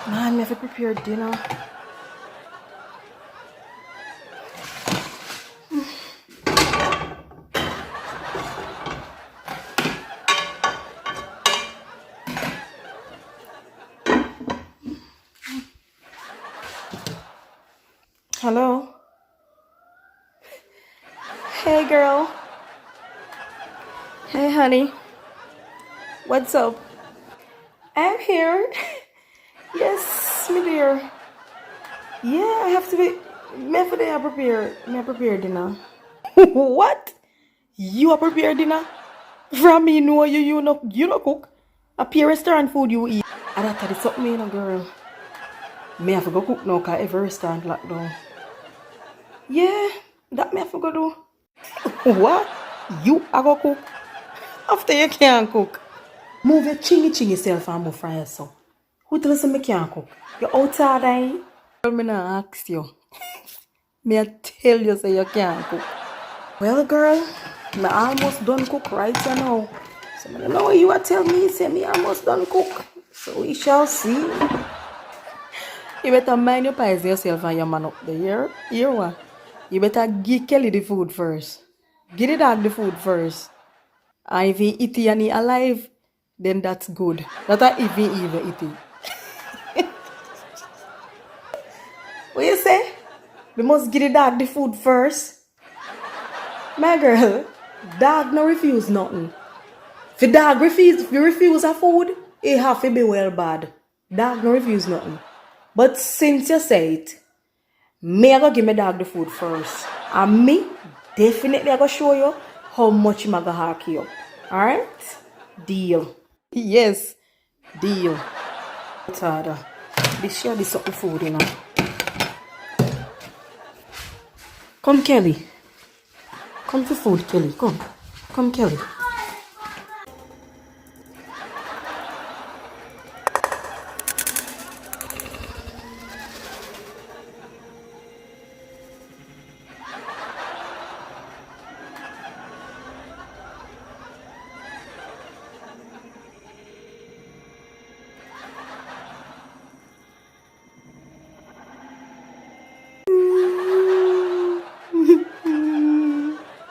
Man, me have to prepare dinner. Hello? Hey, girl. Hey, honey. What's up? I'm here. Yes, me dear. Yeah, I have to be. Me for I prepare dinner. What? You are prepare dinner? From me know you no cook. A pure restaurant food you eat. And that is something, girl. Me have to go cook now cause every restaurant locked down. Yeah, that me have to go do. What? You are go cook? After you can't cook. Move your chingy self and move from yourself. Who tells you me can't cook? You're outside, eh? Girl, me not ask you. Me I tell you say you can't cook. Well, girl, me almost done cook right now. So I don't know what you are tell me, say me almost done cook. So we shall see. You better mind your pies yourself and your man up there. Hear what? You better give Kelly the food first. Give the dog the food first. And if he eat it and he alive, then that's good. That's if he even eat it. What you say? We must give the dog the food first. My girl, dog no refuse nothing. If the dog refuse a food, it have to be well bad. Dog no refuse nothing. But since you say it, me I go give my dog the food first. And me, definitely I go show you how much I'm gonna hack you up. Alright? Deal. Yes, deal. What's harder? This share this up the food, you know. Come, Kelly. Come for food, Kelly. Come. Come, Kelly.